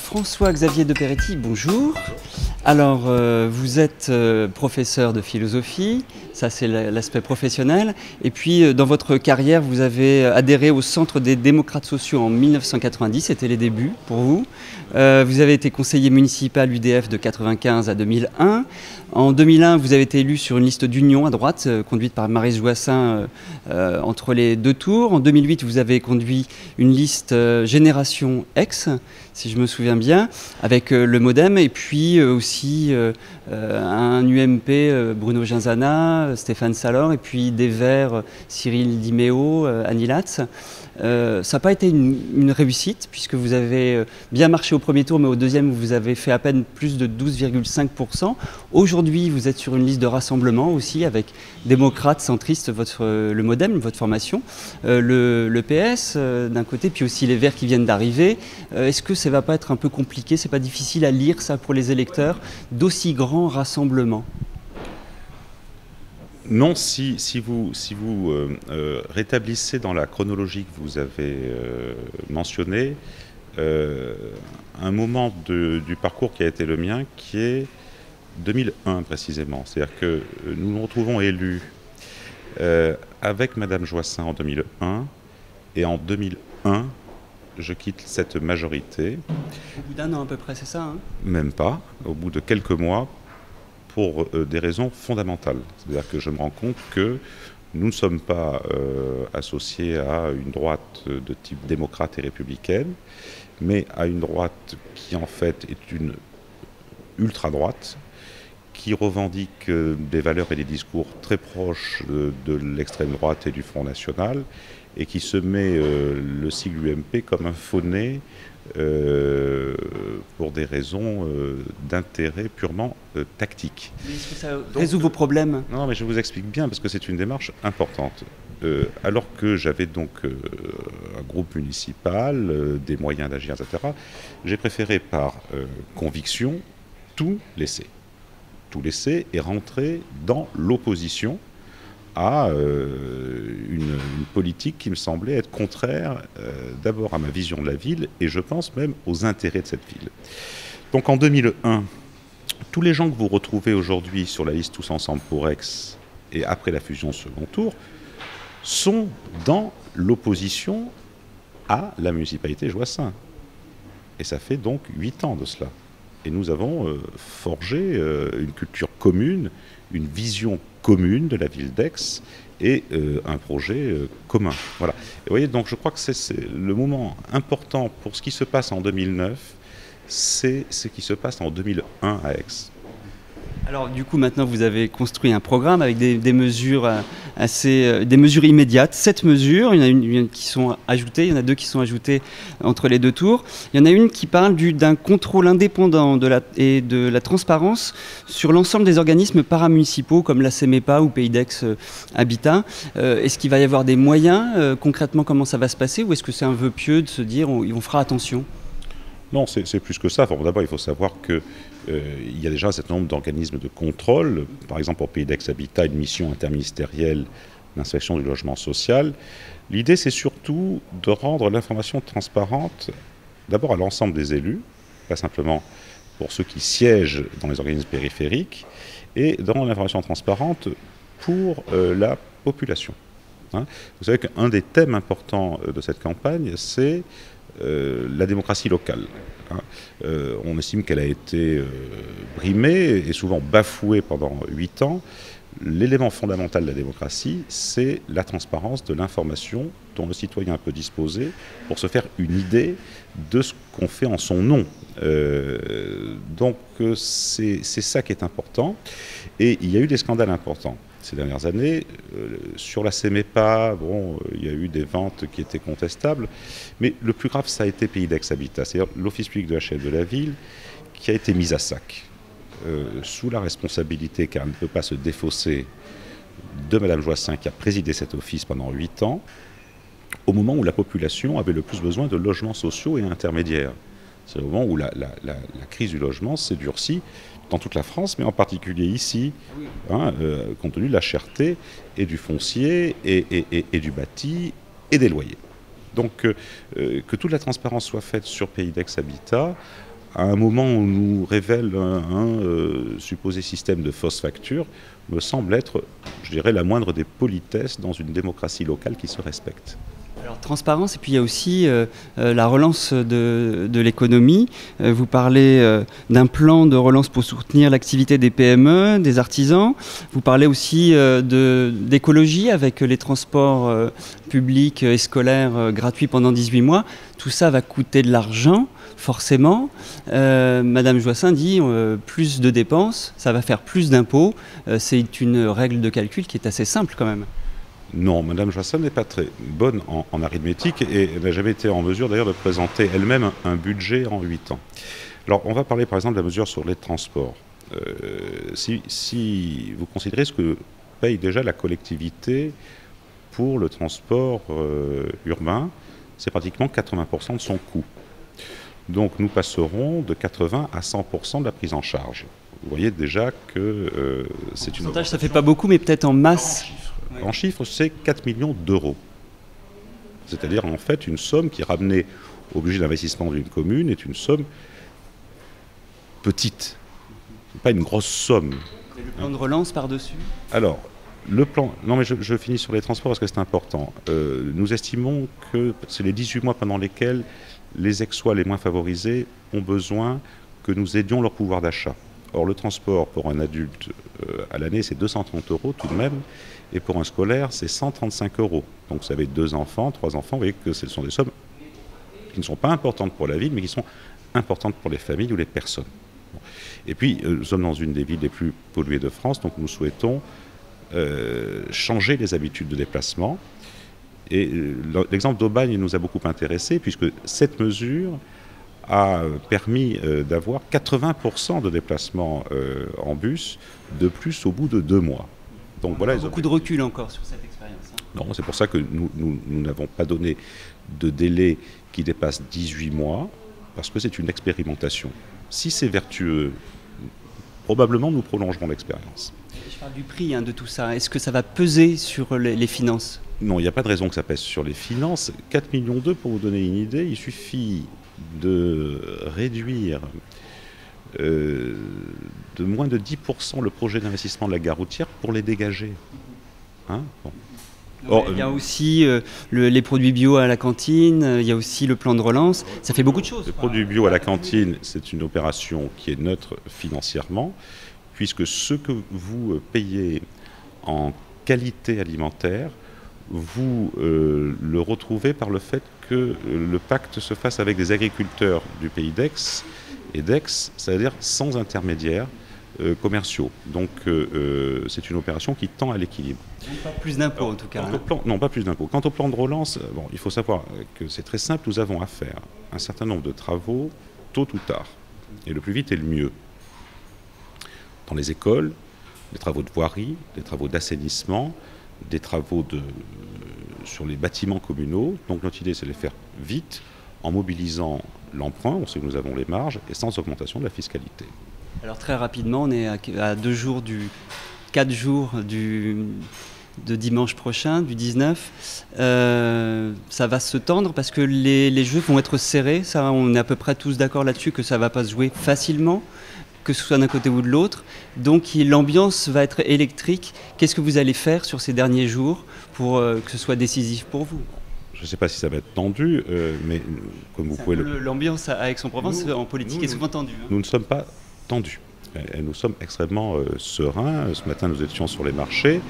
François-Xavier de Peretti, bonjour. Alors, vous êtes professeur de philosophie, ça c'est l'aspect professionnel, et puis dans votre carrière, vous avez adhéré au Centre des démocrates sociaux en 1990, c'était les débuts pour vous. Vous avez été conseiller municipal UDF de 1995 à 2001. En 2001, vous avez été élu sur une liste d'union à droite, conduite par Maryse Joissains entre les deux tours. En 2008, vous avez conduit une liste Génération X, si je me souviens bien, avec le MoDem, et puis aussi un UMP, Bruno Genzana, Stéphane Salor, et puis des Verts, Cyril Diméo, Annie Latz. Ça n'a pas été une réussite, puisque vous avez bien marché au premier tour, mais au deuxième, vous avez fait à peine plus de 12,5%. Aujourd'hui, vous êtes sur une liste de rassemblement aussi, avec démocrates, centristes, le MoDem, votre formation, le PS d'un côté, puis aussi les Verts qui viennent d'arriver. Est-ce que ça ne va pas être un peu compliqué? C'est pas difficile à lire, ça, pour les électeurs, d'aussi grands rassemblements? Non, si vous rétablissez dans la chronologie que vous avez mentionnée, un moment du parcours qui a été le mien, qui est 2001 précisément. C'est-à-dire que nous nous retrouvons élus avec Madame Joissains en 2001, et en 2001, je quitte cette majorité. Au bout d'un an à peu près, c'est ça, hein? Même pas, au bout de quelques mois, pour des raisons fondamentales. C'est-à-dire que je me rends compte que nous ne sommes pas associés à une droite de type démocrate et républicaine, mais à une droite qui en fait est une ultra-droite, qui revendique des valeurs et des discours très proches de l'extrême droite et du Front National, et qui se met le sigle UMP comme un faux-nez pour des raisons d'intérêt purement tactique. Mais est-ce que ça résout vos problèmes? Non, mais je vous explique bien, parce que c'est une démarche importante. Alors que j'avais donc un groupe municipal, des moyens d'agir, etc., j'ai préféré par conviction tout laisser. Tout laisser et rentrer dans l'opposition à une politique qui me semblait être contraire d'abord à ma vision de la ville, et je pense même aux intérêts de cette ville. Donc en 2001, tous les gens que vous retrouvez aujourd'hui sur la liste Tous Ensemble pour Aix et après la fusion second tour sont dans l'opposition à la municipalité Joissains. Et ça fait donc 8 ans de cela. Et nous avons forgé une culture commune, une vision commune de la ville d'Aix et un projet commun. Voilà. Et vous voyez, donc je crois que c'est le moment important pour ce qui se passe en 2009, c'est ce qui se passe en 2001 à Aix. Alors du coup, maintenant, vous avez construit un programme avec des mesures des mesures immédiates. 7 mesures, il y en a une qui sont ajoutées, il y en a 2 qui sont ajoutées entre les deux tours. Il y en a une qui parle d'un contrôle indépendant et de la transparence sur l'ensemble des organismes paramunicipaux comme la CEMEPA ou Pays d'Aix Habitat. Est-ce qu'il va y avoir des moyens? Concrètement, comment ça va se passer? Ou est-ce que c'est un vœu pieux de se dire on fera attention? Non, c'est plus que ça. Enfin, d'abord, il faut savoir qu'il y a déjà un certain nombre d'organismes de contrôle. Par exemple, au Pays d'Aix Habitat, une mission interministérielle d'inspection du logement social. L'idée, c'est surtout de rendre l'information transparente, d'abord à l'ensemble des élus, pas simplement pour ceux qui siègent dans les organismes périphériques, et de rendre l'information transparente pour la population. Vous savez qu'un des thèmes importants de cette campagne, c'est la démocratie locale. On estime qu'elle a été brimée et souvent bafouée pendant 8 ans. L'élément fondamental de la démocratie, c'est la transparence de l'information dont le citoyen peut disposer pour se faire une idée de ce qu'on fait en son nom. Donc c'est ça qui est important. Et il y a eu des scandales importants ces dernières années. Sur la CEMEPA, bon, il y a eu des ventes qui étaient contestables, mais le plus grave, ça a été Pays d'Aix Habitat, c'est-à-dire l'office public de la HLM de la ville, qui a été mis à sac, sous la responsabilité, car elle ne peut pas se défausser, de Madame Joissains, qui a présidé cet office pendant 8 ans, au moment où la population avait le plus besoin de logements sociaux et intermédiaires. C'est le moment où la crise du logement s'est durcie dans toute la France, mais en particulier ici, compte tenu de la cherté et du foncier et du bâti et des loyers. Donc que toute la transparence soit faite sur Pays d'Aix Habitat à un moment où on nous révèle un supposé système de fausses factures, me semble être, je dirais, la moindre des politesses dans une démocratie locale qui se respecte. Alors, transparence, et puis il y a aussi la relance de l'économie. Vous parlez d'un plan de relance pour soutenir l'activité des PME, des artisans. Vous parlez aussi d'écologie avec les transports publics et scolaires gratuits pendant 18 mois. Tout ça va coûter de l'argent, forcément. Madame Joissains dit plus de dépenses, ça va faire plus d'impôts. C'est une règle de calcul qui est assez simple quand même. Non, Madame Joissains n'est pas très bonne en arithmétique et elle n'a jamais été en mesure d'ailleurs de présenter elle-même un budget en 8 ans. Alors on va parler par exemple de la mesure sur les transports. Si vous considérez ce que paye déjà la collectivité pour le transport urbain, c'est pratiquement 80% de son coût. Donc nous passerons de 80 à 100% de la prise en charge. Vous voyez déjà que c'est une... Pourcentage, ça ne fait pas beaucoup, mais peut-être en masse. En chiffres, c'est 4 millions d'euros. C'est-à-dire, en fait, une somme qui, ramenée au budget d'investissement d'une commune, est une somme petite. Ce n'est pas une grosse somme. Et le plan de relance par-dessus? Alors, le plan... Non, mais je finis sur les transports parce que c'est important. Nous estimons que c'est les 18 mois pendant lesquels les ex-sois les moins favorisés ont besoin que nous aidions leur pouvoir d'achat. Or, le transport pour un adulte à l'année, c'est 230 € tout de même. Et pour un scolaire, c'est 135 €. Donc vous avez 2 enfants, 3 enfants, vous voyez que ce sont des sommes qui ne sont pas importantes pour la ville, mais qui sont importantes pour les familles ou les personnes. Bon. Et puis, nous sommes dans une des villes les plus polluées de France, donc nous souhaitons changer les habitudes de déplacement. Et l'exemple d'Aubagne nous a beaucoup intéressés, puisque cette mesure a permis d'avoir 80% de déplacements en bus de plus au bout de 2 mois. Donc voilà, beaucoup de recul encore sur cette expérience. Non, c'est pour ça que nous n'avons pas donné de délai qui dépasse 18 mois, parce que c'est une expérimentation. Si c'est vertueux, probablement nous prolongerons l'expérience. Je parle du prix de tout ça. Est-ce que ça va peser sur les finances? Non, il n'y a pas de raison que ça pèse sur les finances. 4,2 millions pour vous donner une idée, il suffit de réduire de moins de 10% le projet d'investissement de la gare routière pour les dégager. Hein, bon. Or, il y a aussi les produits bio à la cantine, il y a aussi le plan de relance, ça fait beaucoup de choses. Les produits bio à la cantine, c'est une opération qui est neutre financièrement, puisque ce que vous payez en qualité alimentaire, vous le retrouvez par le fait que le pacte se fasse avec des agriculteurs du pays d'Aix, et d'Aix, c'est-à-dire sans intermédiaires commerciaux. Donc c'est une opération qui tend à l'équilibre. Pas plus d'impôts en tout cas. Non, pas plus d'impôts. Quant au plan de relance, bon, il faut savoir que c'est très simple, nous avons à faire un certain nombre de travaux tôt ou tard. Et le plus vite est le mieux. Dans les écoles, des travaux de voirie, des travaux d'assainissement, des travaux sur les bâtiments communaux. Donc notre idée, c'est de les faire vite, en mobilisant l'emprunt, on sait que nous avons les marges, et sans augmentation de la fiscalité. Alors très rapidement, on est à 4 jours de dimanche prochain, du 19. Ça va se tendre parce que les jeux vont être serrés. Ça, on est à peu près tous d'accord là-dessus que ça ne va pas se jouer facilement, que ce soit d'un côté ou de l'autre. Donc l'ambiance va être électrique. Qu'est-ce que vous allez faire sur ces derniers jours pour que ce soit décisif pour vous? Je ne sais pas si ça va être tendu, mais comme vous pouvez le... L'ambiance à Aix-en-Provence en politique est souvent tendue. Nous ne sommes pas tendus. Et nous sommes extrêmement sereins. Ce matin, nous étions sur les marchés.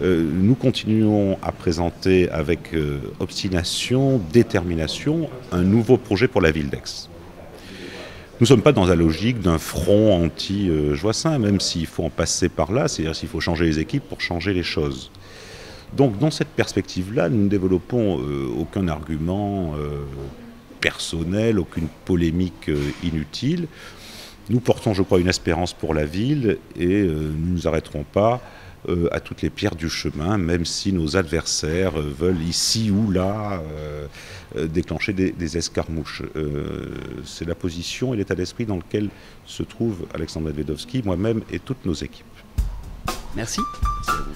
Nous continuons à présenter avec obstination, détermination, un nouveau projet pour la ville d'Aix. Nous ne sommes pas dans la logique d'un front anti-Joissains, même s'il faut en passer par là, c'est-à-dire s'il faut changer les équipes pour changer les choses. Donc dans cette perspective-là, nous ne développons aucun argument personnel, aucune polémique inutile. Nous portons, je crois, une espérance pour la ville et nous ne nous arrêterons pas à toutes les pierres du chemin, même si nos adversaires veulent ici ou là déclencher des escarmouches. C'est la position et l'état d'esprit dans lequel se trouve Alexandre Medvedovski, moi-même et toutes nos équipes. Merci. Merci à vous.